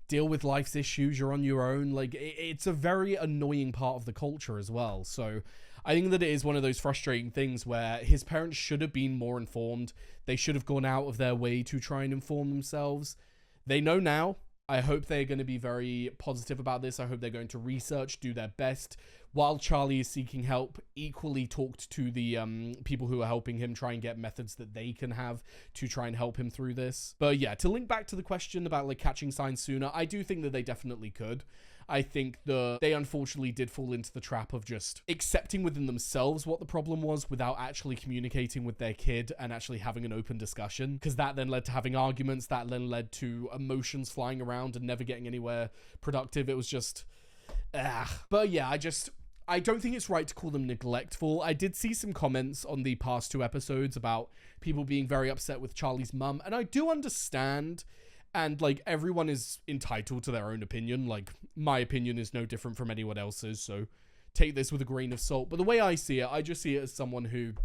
deal with life's issues, you're on your own. Like, it's a very annoying part of the culture as well. So I think that it is one of those frustrating things where his parents should have been more informed. They should have gone out of their way to try and inform themselves. They know now. I hope they're going to be very positive about this. I hope they're going to research, do their best. While Charlie is seeking help, equally talked to the people who are helping him, try and get methods that they can have to try and help him through this. But yeah, to link back to the question about like catching signs sooner, I do think that they definitely could. I think that they unfortunately did fall into the trap of just accepting within themselves what the problem was without actually communicating with their kid and actually having an open discussion, because that then led to having arguments, that then led to emotions flying around and never getting anywhere productive. It was just, But yeah, I don't think it's right to call them neglectful. I did see some comments on the past 2 episodes about people being very upset with Charlie's mum, and I do understand. And, like, everyone is entitled to their own opinion. Like, my opinion is no different from anyone else's, so take this with a grain of salt. But the way I see it, I just see it as someone who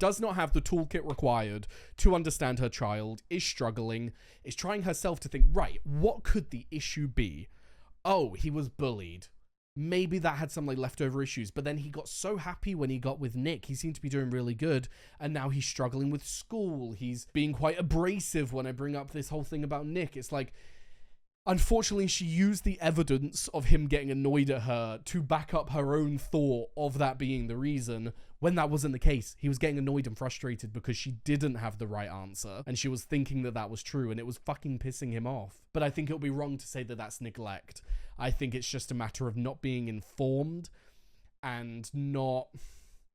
does not have the toolkit required to understand her child, is struggling, is trying herself to think, right, what could the issue be? Oh, he was bullied. Maybe that had some like leftover issues, but then he got so happy when he got with Nick. He seemed to be doing really good, and now he's struggling with school. He's being quite abrasive when I bring up this whole thing about Nick. It's like, unfortunately, she used the evidence of him getting annoyed at her to back up her own thought of that being the reason, when that wasn't the case. He was getting annoyed and frustrated because she didn't have the right answer, and she was thinking that that was true, and it was fucking pissing him off. But I think it would be wrong to say that that's neglect. I think it's just a matter of not being informed and not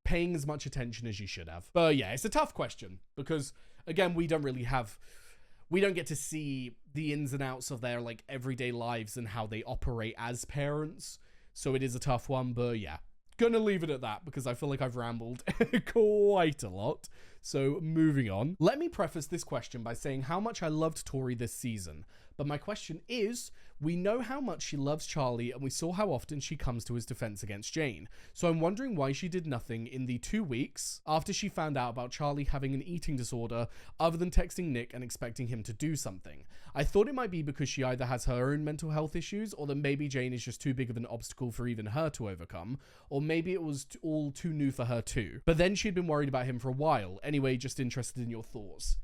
paying as much attention as you should have. But yeah, it's a tough question because, again, we don't get to see the ins and outs of their like everyday lives and how they operate as parents. So it is a tough one, but yeah, gonna leave it at that because I feel like I've rambled quite a lot. So moving on. Let me preface this question by saying how much I loved Tori this season. But my question is, we know how much she loves Charlie and we saw how often she comes to his defense against Jane. So I'm wondering why she did nothing in the 2 weeks after she found out about Charlie having an eating disorder other than texting Nick and expecting him to do something. I thought it might be because she either has her own mental health issues or that maybe Jane is just too big of an obstacle for even her to overcome, or maybe it was all too new for her too. But then she'd been worried about him for a while. Anyway, just interested in your thoughts.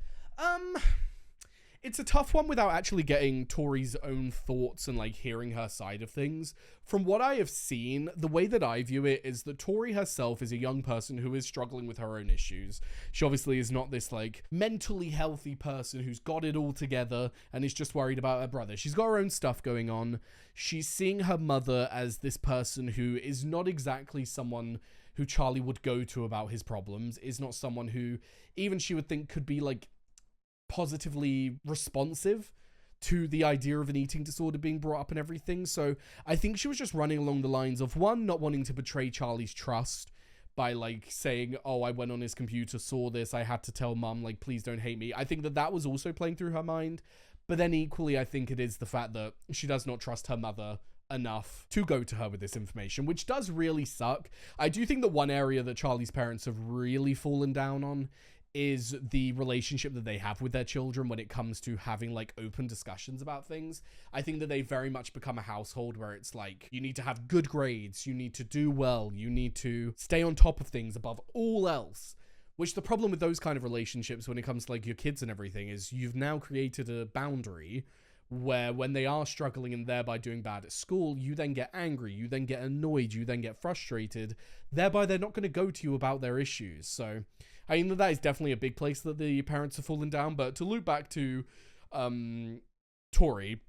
it's a tough one without actually getting Tori's own thoughts and like hearing her side of things. From what I have seen, the way that I view it is that Tori herself is a young person who is struggling with her own issues. She obviously is not this like mentally healthy person who's got it all together and is just worried about her brother. She's got her own stuff going on. She's seeing her mother as this person who is not exactly someone who Charlie would go to about his problems, is not someone who even she would think could be like positively responsive to the idea of an eating disorder being brought up and everything. So I think she was just running along the lines of, one, not wanting to betray Charlie's trust by like saying, oh, I went on his computer, saw this, I had to tell mum, like, please don't hate me. I think that that was also playing through her mind. But then equally, I think it is the fact that she does not trust her mother enough to go to her with this information, which does really suck. I do think that one area that Charlie's parents have really fallen down on is the relationship that they have with their children when it comes to having like open discussions about things. I think that they very much become a household where it's like, you need to have good grades, you need to do well, you need to stay on top of things above all else. Which the problem with those kind of relationships when it comes to like your kids and everything is you've now created a boundary where when they are struggling and thereby doing bad at school, you then get angry, you then get annoyed, you then get frustrated, thereby they're not going to go to you about their issues. So I mean, that is definitely a big place that the parents have fallen down. But to loop back to Tori,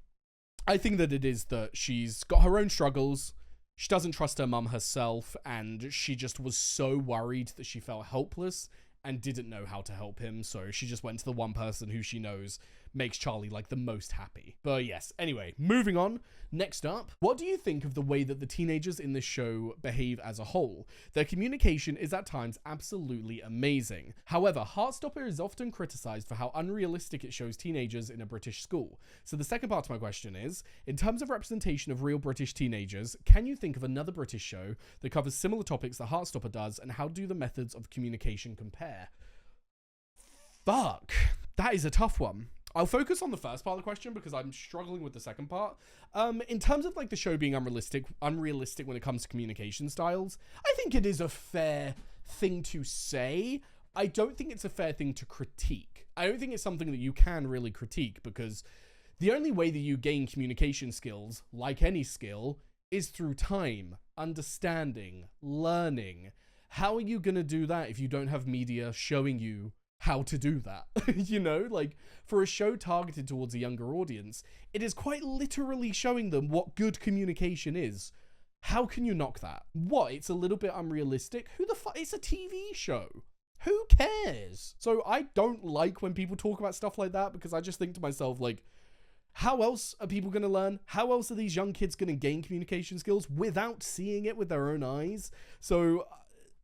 I think that it is that she's got her own struggles. She doesn't trust her mum herself, and she just was so worried that she felt helpless and didn't know how to help him. So she just went to the one person who she knows makes Charlie like the most happy. But yes, anyway, moving on. Next up, what do you think of the way that the teenagers in this show behave as a whole? Their communication is at times absolutely amazing. However, Heartstopper is often criticized for how unrealistic it shows teenagers in a British school. So the second part to my question is, in terms of representation of real British teenagers, can you think of another British show that covers similar topics that Heartstopper does, and how do the methods of communication compare? Fuck, that is a tough one. I'll focus on the first part of the question because I'm struggling with the second part. In terms of like the show being unrealistic when it comes to communication styles, I think it is a fair thing to say. I don't think it's a fair thing to critique. I don't think it's something that you can really critique because the only way that you gain communication skills, like any skill, is through time, understanding, learning. How are you going to do that if you don't have media showing you how to do that? You know, like for a show targeted towards a younger audience, it is quite literally showing them what good communication is. How can you knock that? What? It's a little bit unrealistic? Who the fuck? It's a TV show. Who cares? So I don't like when people talk about stuff like that because I just think to myself, like, how else are people going to learn? How else are these young kids going to gain communication skills without seeing it with their own eyes? So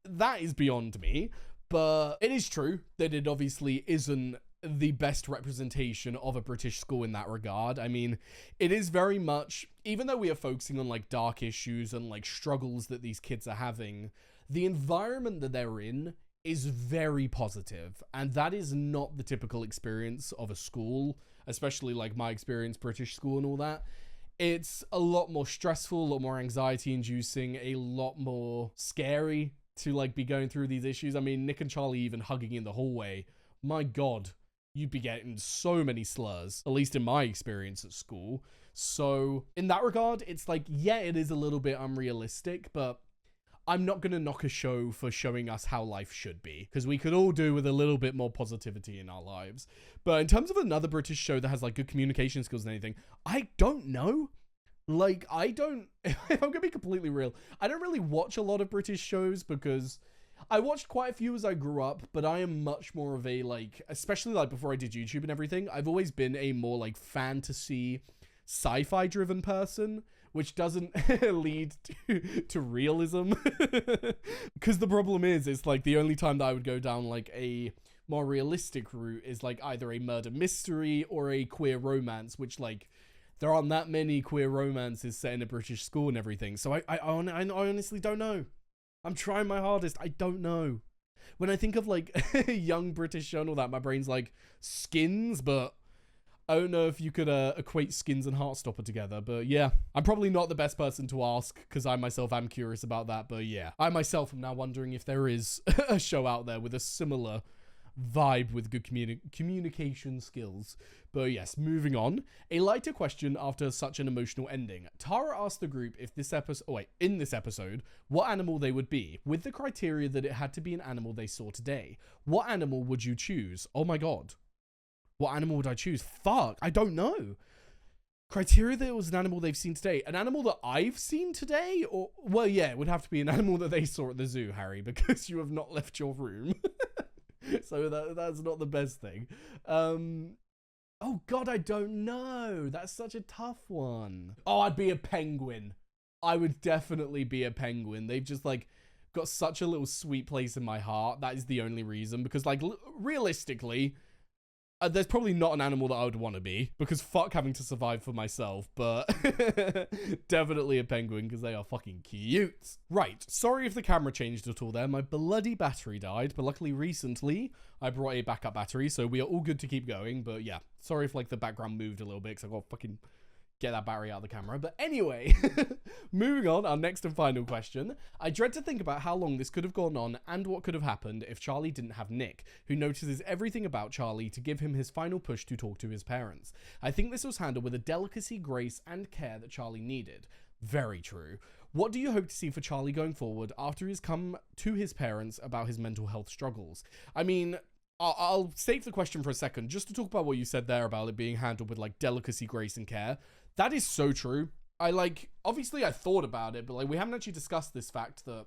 that is beyond me. But it is true that it obviously isn't the best representation of a British school in that regard. I mean, it is very much, even though we are focusing on like dark issues and like struggles that these kids are having, the environment that they're in is very positive. And that is not the typical experience of a school, especially like my experience, British school and all that. It's a lot more stressful, a lot more anxiety inducing, a lot more scary to like be going through these issues. I mean, Nick and Charlie even hugging in the hallway. My God, you'd be getting so many slurs, at least in my experience at school. So in that regard, it's like, yeah, it is a little bit unrealistic, but I'm not going to knock a show for showing us how life should be, because we could all do with a little bit more positivity in our lives. But in terms of another British show that has like good communication skills and anything, I don't know. Like, I don't, if I'm going to be completely real, I don't really watch a lot of British shows because I watched quite a few as I grew up, but I am much more of a, like, especially like before I did YouTube and everything, I've always been a more like fantasy, sci-fi driven person, which doesn't lead to realism. Because the problem is, it's like the only time that I would go down like a more realistic route is like either a murder mystery or a queer romance, which like, there aren't that many queer romances set in a British school and everything. So I honestly don't know. I'm trying my hardest. I don't know. When I think of like a young British show and all that, my brain's like Skins, but I don't know if you could equate Skins and Heartstopper together. But yeah, I'm probably not the best person to ask because I myself am curious about that. But yeah, I myself am now wondering if there is a show out there with a similar vibe with good communication skills. But yes, moving on. A lighter question after such an emotional ending. Tara asked the group if this episode, in this episode, what animal they would be, with the criteria that it had to be an animal they saw today. What animal would you choose? Oh my god. What animal would I choose? Fuck, I don't know. Criteria that it was an animal they've seen today. An animal that I've seen today? Or, well, yeah, it would have to be an animal that they saw at the zoo, Harry, because you have not left your room. So that's not the best thing. Oh god, I don't know. That's such a tough one. Oh, I'd be a penguin. I would definitely be a penguin. They've just like got such a little sweet place in my heart. That is the only reason, because like realistically, there's probably not an animal that I would want to be, because fuck having to survive for myself, but definitely a penguin because they are fucking cute. Right, sorry if the camera changed at all there. My bloody battery died, but luckily recently I brought a backup battery, so we are all good to keep going. But yeah, sorry if like the background moved a little bit because I got fucking get that battery out of the camera. But anyway, moving on, our next and final question. I dread to think about how long this could have gone on and what could have happened if Charlie didn't have Nick, who notices everything about Charlie to give him his final push to talk to his parents. I think this was handled with a delicacy, grace, and care that Charlie needed. Very true. What do you hope to see for Charlie going forward after he's come to his parents about his mental health struggles? I mean, I'll save the question for a second, just to talk about what you said there about it being handled with like delicacy, grace, and care. That is so true. Obviously I thought about it, but like we haven't actually discussed this fact that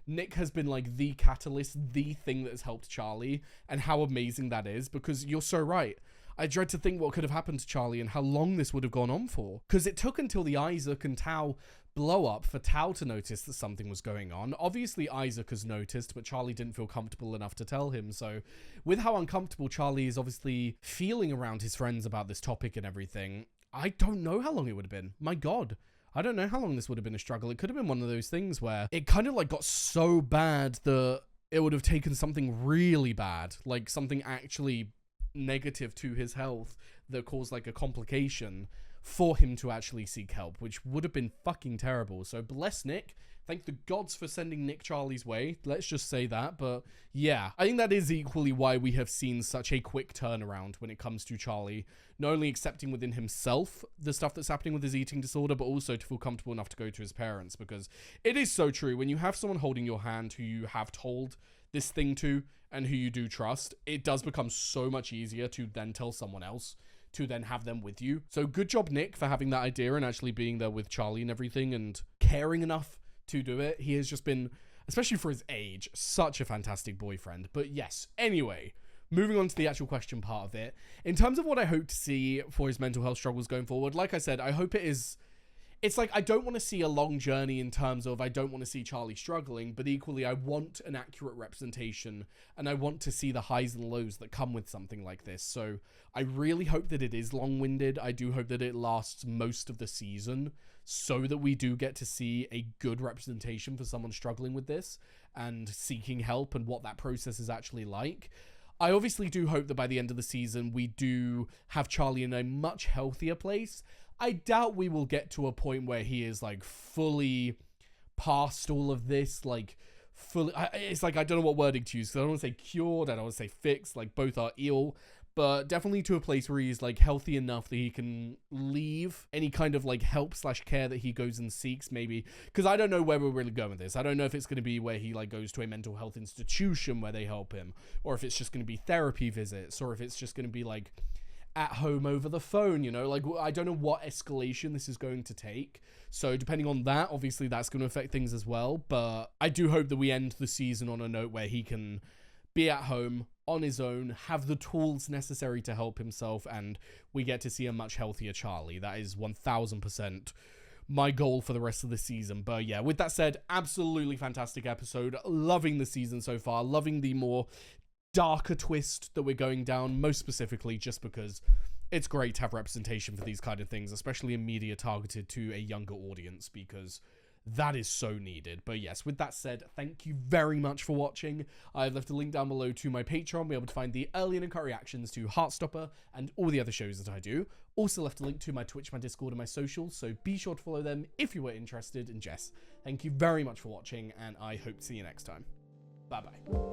Nick has been like the catalyst, the thing that has helped Charlie, and how amazing that is, because you're so right. I dread to think what could have happened to Charlie and how long this would have gone on for. Because it took until the Isaac and Tao blow up for Tao to notice that something was going on. Obviously Isaac has noticed, but Charlie didn't feel comfortable enough to tell him. So with how uncomfortable Charlie is obviously feeling around his friends about this topic and everything, I don't know how long it would have been. My god. I don't know how long this would have been a struggle. It could have been one of those things where it kind of like got so bad that it would have taken something really bad, like something actually negative to his health that caused like a complication for him to actually seek help, which would have been fucking terrible. So bless Nick. Thank the gods for sending Nick Charlie's way. Let's just say that. But yeah, I think that is equally why we have seen such a quick turnaround when it comes to Charlie. Not only accepting within himself the stuff that's happening with his eating disorder, but also to feel comfortable enough to go to his parents. Because it is so true. When you have someone holding your hand who you have told this thing to and who you do trust, it does become so much easier to then tell someone else, to then have them with you. So good job, Nick, for having that idea and actually being there with Charlie and everything and caring enough to do it. He has just been, especially for his age, such a fantastic boyfriend. But yes, anyway, moving on to the actual question part of it. In terms of what I hope to see for his mental health struggles going forward, like I said, I hope it's like, I don't want to see a long journey in terms of, I don't want to see Charlie struggling, but equally I want an accurate representation and I want to see the highs and lows that come with something like this. So I really hope that it is long-winded. I do hope that it lasts most of the season so that we do get to see a good representation for someone struggling with this and seeking help and what that process is actually like. I obviously do hope that by the end of the season, we do have Charlie in a much healthier place. I doubt we will get to a point where he is like fully past all of this, like fully, it's like, I don't know what wording to use. So I don't want to say cured, I don't want to say fixed, like both are ill, but definitely to a place where he's like healthy enough that he can leave any kind of like help / care that he goes and seeks, maybe. Because I don't know where we're really going with this. I don't know if it's going to be where he like goes to a mental health institution where they help him, or if it's just going to be therapy visits, or if it's just going to be like at home over the phone, you know, like I don't know what escalation this is going to take. So depending on that, obviously that's going to affect things as well. But I do hope that we end the season on a note where he can be at home on his own, have the tools necessary to help himself, and we get to see a much healthier Charlie. That is 1000% my goal for the rest of the season. But yeah, with that said, absolutely fantastic episode. Loving the season so far. Loving the more darker twist that we're going down, most specifically just because it's great to have representation for these kind of things, especially in media targeted to a younger audience, because that is so needed. But yes, with that said, thank you very much for watching. I've left a link down below to my Patreon, be able to find the early and uncut reactions to Heartstopper and all the other shows that I do. Also left a link to my Twitch, my Discord, and my socials, so be sure to follow them if you were interested. And Jess, thank you very much for watching, and I hope to see you next time. Bye bye.